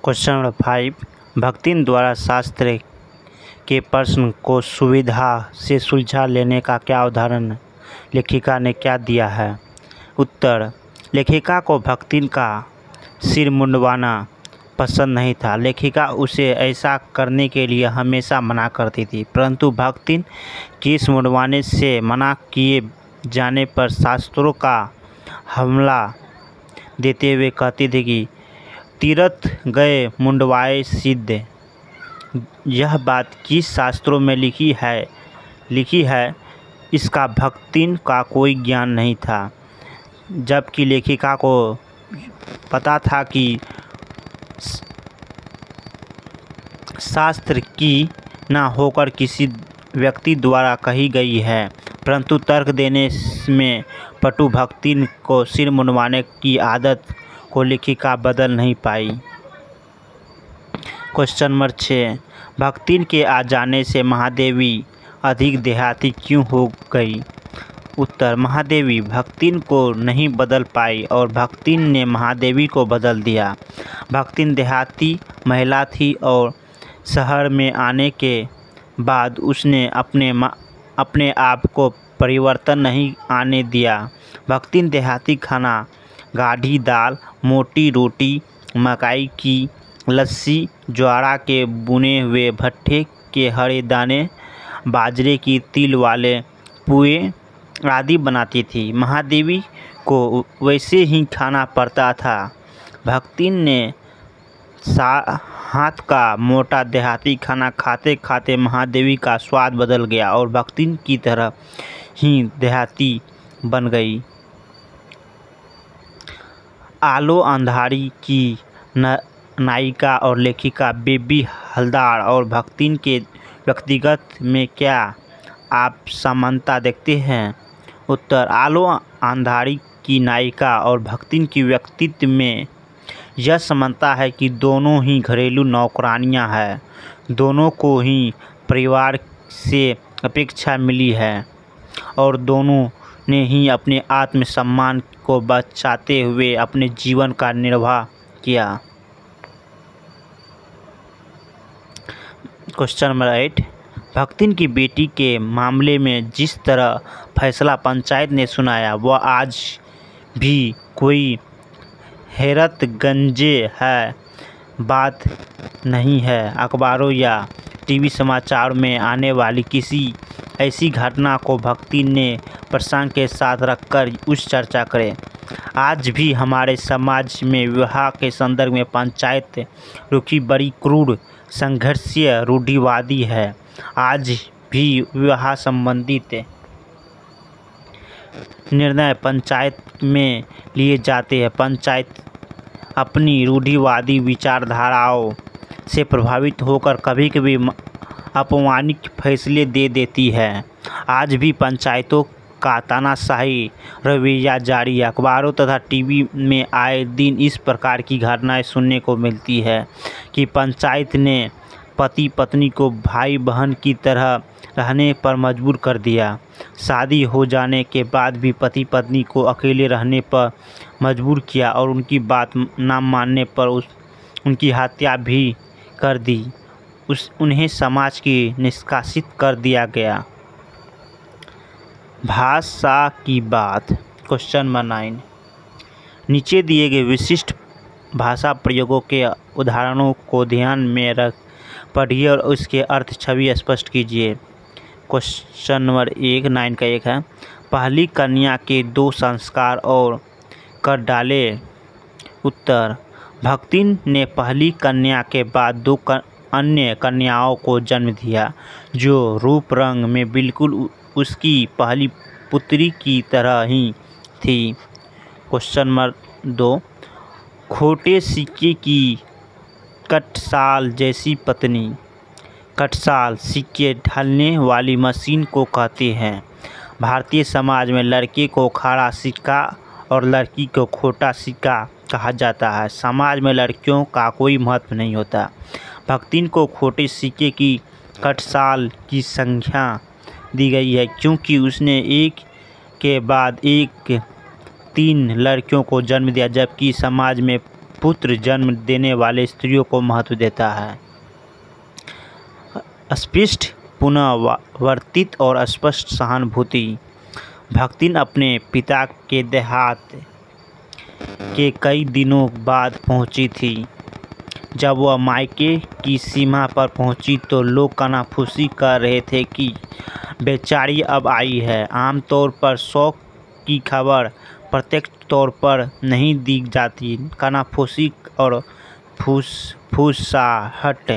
Question number 5, भक्तिन द्वारा शास्त्र के प्रश्न को सुविधा से सुलझा लेने का क्या उदाहरण लेखिका ने क्या दिया है? उत्तर, लेखिका को भक्तिन का सिर मुंडवाना पसंद नहीं था। लेखिका उसे ऐसा करने के लिए हमेशा मना करती थी, परंतु भक्तिन केस मुंडवाने से मना किए जाने पर शास्त्रों का हमला देते हुए कहती थी कि तीर्थ गए मुंडवाए सिद्ध। यह बात किस शास्त्रों में लिखी है इसका भक्तिन का कोई ज्ञान नहीं था, जबकि लेखिका को पता था कि शास्त्र की न होकर किसी व्यक्ति द्वारा कही गई है, परंतु तर्क देने में पटु भक्तिन को सिर मुंडवाने की आदत को लेखिका बदल नहीं पाई। क्वेश्चन नंबर 6, भक्तिन के आ जाने से महादेवी अधिक देहाती क्यों हो गई? उत्तर, महादेवी भक्तिन को नहीं बदल पाई और भक्तिन ने महादेवी को बदल दिया। भक्तिन देहाती महिला थी और शहर में आने के बाद उसने अपने आप को परिवर्तन नहीं आने दिया। भक्तिन देहाती खाना गाढ़ी दाल, मोटी रोटी, मकई की लस्सी, ज्वारा के बुने हुए भट्टे के हरे दाने, बाजरे की तिल वाले पुए आदि बनाती थी। महादेवी को वैसे ही खाना पड़ता था। भक्तिन ने हाथ का मोटा देहाती खाना खाते खाते महादेवी का स्वाद बदल गया और भक्तिन की तरह ही देहाती बन गई। आलो अंधारी की नायिका और लेखिका बेबी हलदर और भक्तिन के व्यक्तिगत में क्या आप समानता देखते हैं? उत्तर, आलो अंधारी की नायिका और भक्तिन की व्यक्तित्व में यह समानता है कि दोनों ही घरेलू नौकरानियां हैं। दोनों को ही परिवार से अपेक्षा मिली है और दोनों ने ही अपने आत्मसम्मान को बचाते हुए अपने जीवन का निर्वाह किया। क्वेश्चन नंबर 8, भक्तिन की बेटी के मामले में जिस तरह फैसला पंचायत ने सुनाया वह आज भी कोई हैरतगंजे है बात नहीं है। अखबारों या टीवी समाचार में आने वाली किसी ऐसी घटना को भक्तिन ने प्रसंग के साथ रखकर उस चर्चा करें। आज भी हमारे समाज में विवाह के संदर्भ में पंचायत रुखी बड़ी क्रूर, संघर्षीय, रूढ़िवादी है। आज भी विवाह संबंधित निर्णय पंचायत में लिए जाते हैं। पंचायत अपनी रूढ़िवादी विचारधाराओं से प्रभावित होकर कभी कभी अपमानित फैसले दे देती है। आज भी पंचायतों का तानाशाही रवैया जारी है। अखबारों तथा टीवी में आए दिन इस प्रकार की घटनाएं सुनने को मिलती है कि पंचायत ने पति पत्नी को भाई बहन की तरह रहने पर मजबूर कर दिया। शादी हो जाने के बाद भी पति पत्नी को अकेले रहने पर मजबूर किया और उनकी बात न मानने पर उनकी हत्या भी कर दी। उन्हें समाज की निष्कासित कर दिया गया। भाषा की बात। क्वेश्चन नंबर 9, नीचे दिए गए विशिष्ट भाषा प्रयोगों के उदाहरणों को ध्यान में रख पढ़िए और उसके अर्थ छवि स्पष्ट कीजिए। क्वेश्चन नंबर 9 का 1 है, पहली कन्या के 2 संस्कार और कर डाले। उत्तर, भक्तिन ने पहली कन्या के बाद 2 अन्य कन्याओं को जन्म दिया जो रूप रंग में बिल्कुल उसकी पहली पुत्री की तरह ही थी। क्वेश्चन नंबर 2, खोटे सिक्के की कटसाल जैसी पत्नी। कटसाल सिक्के ढालने वाली मशीन को कहते हैं। भारतीय समाज में लड़के को खरा सिक्का और लड़की को खोटा सिक्का कहा जाता है। समाज में लड़कियों का कोई महत्व नहीं होता। भक्तिन को खोटे सिक्के की कटसाल की संज्ञा दी गई है क्योंकि उसने एक के बाद एक 3 लड़कियों को जन्म दिया, जबकि समाज में पुत्र जन्म देने वाले स्त्रियों को महत्व देता है। स्पष्ट पुनरावर्तित और स्पष्ट सहानुभूति। भक्तिन अपने पिता के देहांत के कई दिनों बाद पहुंची थी। जब वह मायके की सीमा पर पहुंची तो लोग कानाफूसी कर रहे थे कि बेचारी अब आई है। आमतौर पर शौक की खबर प्रत्यक्ष तौर पर नहीं दी जाती। कानाफूसी और फुसफुसाहट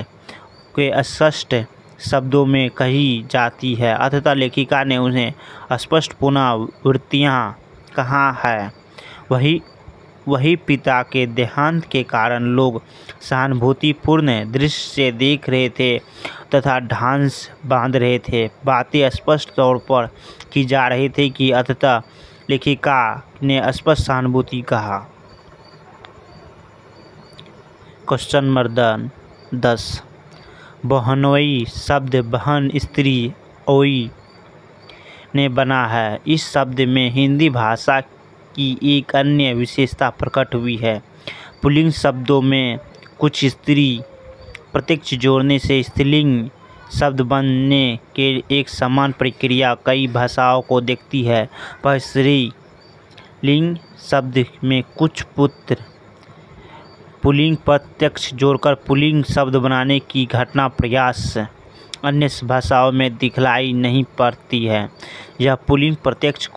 के स्पष्ट शब्दों में कही जाती है। अतः लेखिका ने उन्हें स्पष्ट पुनरावृत्तियाँ कहा है। वही पिता के देहांत के कारण लोग सहानुभूतिपूर्ण दृश्य से देख रहे थे तथा ढांस बांध रहे थे। बातें स्पष्ट तौर पर की जा रही थी कि अतः लेखिका ने स्पष्ट सहानुभूति कहा। Question number 10। बहनोई शब्द बहन स्त्री ओई ने बना है। इस शब्द में हिंदी भाषा की एक अन्य विशेषता प्रकट हुई है। पुल्लिंग शब्दों में कुछ स्त्री प्रत्यक्ष जोड़ने से स्त्रीलिंग शब्द बनने के एक समान प्रक्रिया कई भाषाओं को देखती है। पर स्त्रीलिंग शब्द में कुछ पुत्र पुल्लिंग प्रत्यक्ष जोड़कर पुल्लिंग शब्द बनाने की घटना प्रयास अन्य भाषाओं में दिखलाई नहीं पड़ती है। यह पुल्लिंग प्रत्यक्ष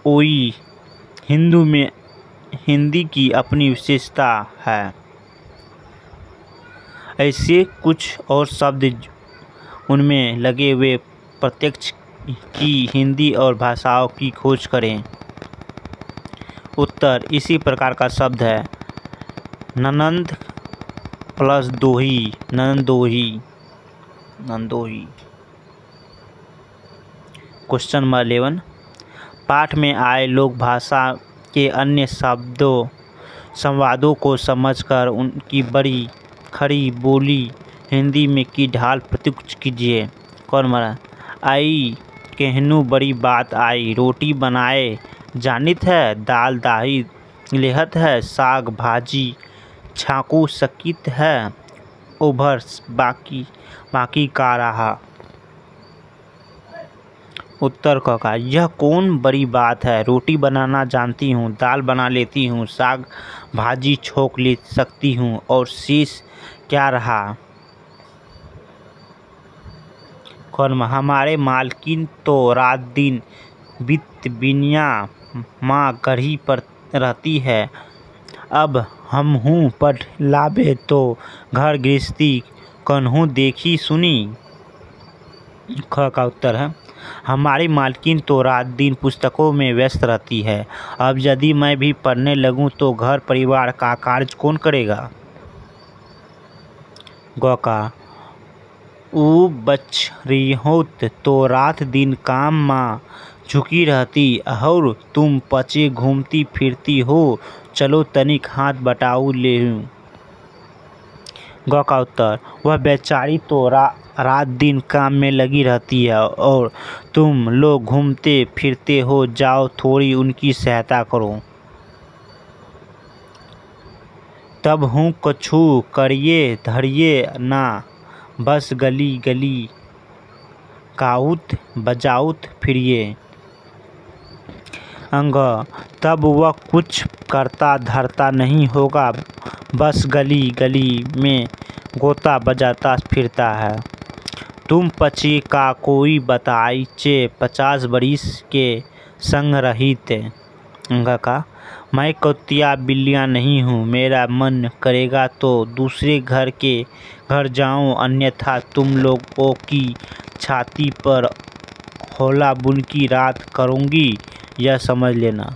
ओई हिंदी की अपनी विशेषता है। ऐसे कुछ और शब्द उनमें लगे हुए प्रत्यक्ष की हिंदी और भाषाओं की खोज करें। उत्तर इसी प्रकार का शब्द है ननंद प्लस दोही नंदोही। Question number 11। पाठ में आए लोग भाषा के अन्य संवादों को समझकर उनकी बड़ी खड़ी बोली हिंदी में की ढाल प्रस्तुत कीजिए। कौन मरा आई कहनू बड़ी बात आई। रोटी बनाए जानित है, दाल दाही लेहत है, साग भाजी छाकू सकित है, उभर बाकी का रहा। उत्तर का यह कौन बड़ी बात है। रोटी बनाना जानती हूँ, दाल बना लेती हूँ, साग भाजी छोक ले सकती हूँ और शेष क्या रहा। कौन हमारे मालकिन तो रात दिन वित्त बिनिया माँ गढ़ी पर रहती है। अब हम हूँ पढ़ लाभे तो घर गृहस्थी कन्हूँ देखी सुनी। ख का उत्तर है हमारी मालकिन तो रात दिन पुस्तकों में व्यस्त रहती है। अब यदि मैं भी पढ़ने लगूं तो घर परिवार का कार्य कौन करेगा। ग का ऊ बच्चरिहोत तो रात दिन काम माँ झुकी रहती और तुम पचे घूमती फिरती हो। चलो तनिक हाथ बटाऊ ले लूं। ग का उत्तर वह बेचारी तो रात दिन काम में लगी रहती है और तुम लोग घूमते फिरते हो। जाओ थोड़ी उनकी सहायता करो। तब हूँ कछु करिए धरिए ना बस गली गली गाउत बजाउत फिरिए। अंग तब वह कुछ करता धरता नहीं होगा, बस गली गली में गोता बजाता फिरता है। तुम पची का कोई बताइचे 50 बरिस के संग रहित। अंग का मैं कुत्तिया बिल्लियाँ नहीं हूँ। मेरा मन करेगा तो दूसरे घर जाऊँ, अन्यथा तुम लोगों की छाती पर होला बुन की रात करूँगी, यह समझ लेना।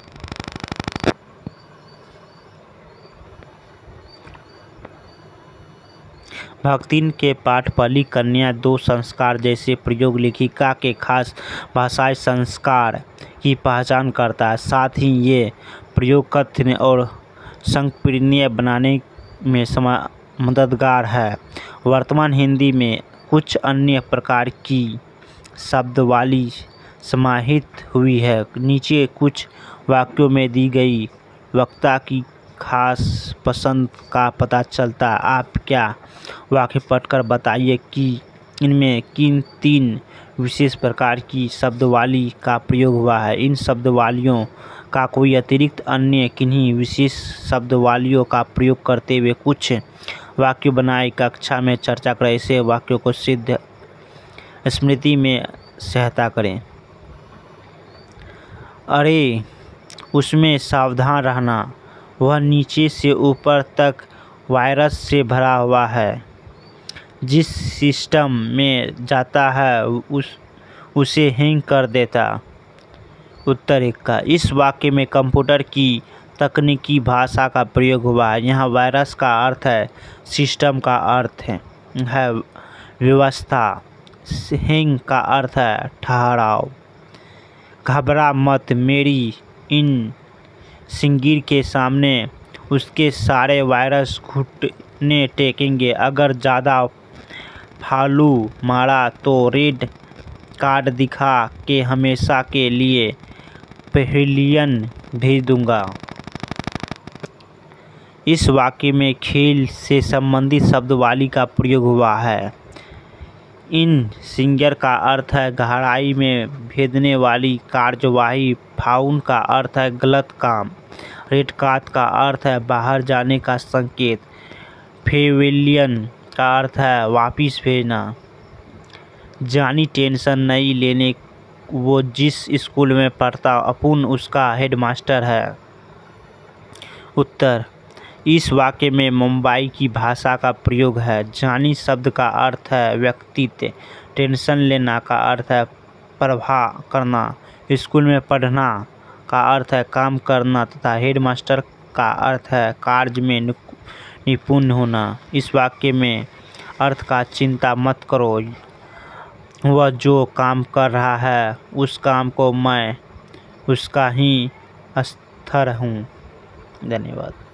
भक्तिन के पाठ पहली कन्या दो संस्कार जैसे प्रयोग लेखिका के खास भाषाई संस्कार की पहचान करता है। साथ ही ये प्रयोग कथन और संकीर्णीय बनाने में मददगार है। वर्तमान हिंदी में कुछ अन्य प्रकार की शब्दावली समाहित हुई है। नीचे कुछ वाक्यों में दी गई वक्ता की खास पसंद का पता चलता है। आप क्या वाक्य पढ़कर बताइए कि इनमें किन 3 विशेष प्रकार की शब्दावली का प्रयोग हुआ है। इन शब्दावलियों का कोई अतिरिक्त अन्य किन्हीं विशेष शब्दावलियों का प्रयोग करते हुए कुछ वाक्य बनाए कक्षा में चर्चा करें। ऐसे वाक्यों को सिद्ध स्मृति में सहायता करें। अरे उसमें सावधान रहना, वह नीचे से ऊपर तक वायरस से भरा हुआ है। जिस सिस्टम में जाता है उसे हैंग कर देता। उत्तर 1 का इस वाक्य में कंप्यूटर की तकनीकी भाषा का प्रयोग हुआ है। यहाँ वायरस का अर्थ है सिस्टम का अर्थ है व्यवस्था। हैंग का अर्थ है ठहराव। घबरा मत, मेरी इन सिंगिर के सामने उसके सारे वायरस घुटने टेकेंगे। अगर ज़्यादा फालू मारा तो रेड कार्ड दिखा के हमेशा के लिए पवेलियन भेज दूंगा। इस वाक्य में खेल से संबंधित शब्दावली का प्रयोग हुआ है। इन सिंगर का अर्थ है गहराई में भेदने वाली कार्यवाही। फाउल का अर्थ है गलत काम। रेड कार्ड का अर्थ है बाहर जाने का संकेत। पवेलियन का अर्थ है वापिस भेजना। जानी टेंशन नहीं लेने, वो जिस स्कूल में पढ़ता अपुन उसका हेडमास्टर है। उत्तर इस वाक्य में मुंबई की भाषा का प्रयोग है। जानी शब्द का अर्थ है व्यक्तित्व। टेंशन लेना का अर्थ है प्रवाह करना। स्कूल में पढ़ना का अर्थ है काम करना तथा हेडमास्टर का अर्थ है कार्य में निपुण होना। इस वाक्य में अर्थ का चिंता मत करो, वह जो काम कर रहा है उस काम को मैं उसका ही अस्तर हूँ। धन्यवाद।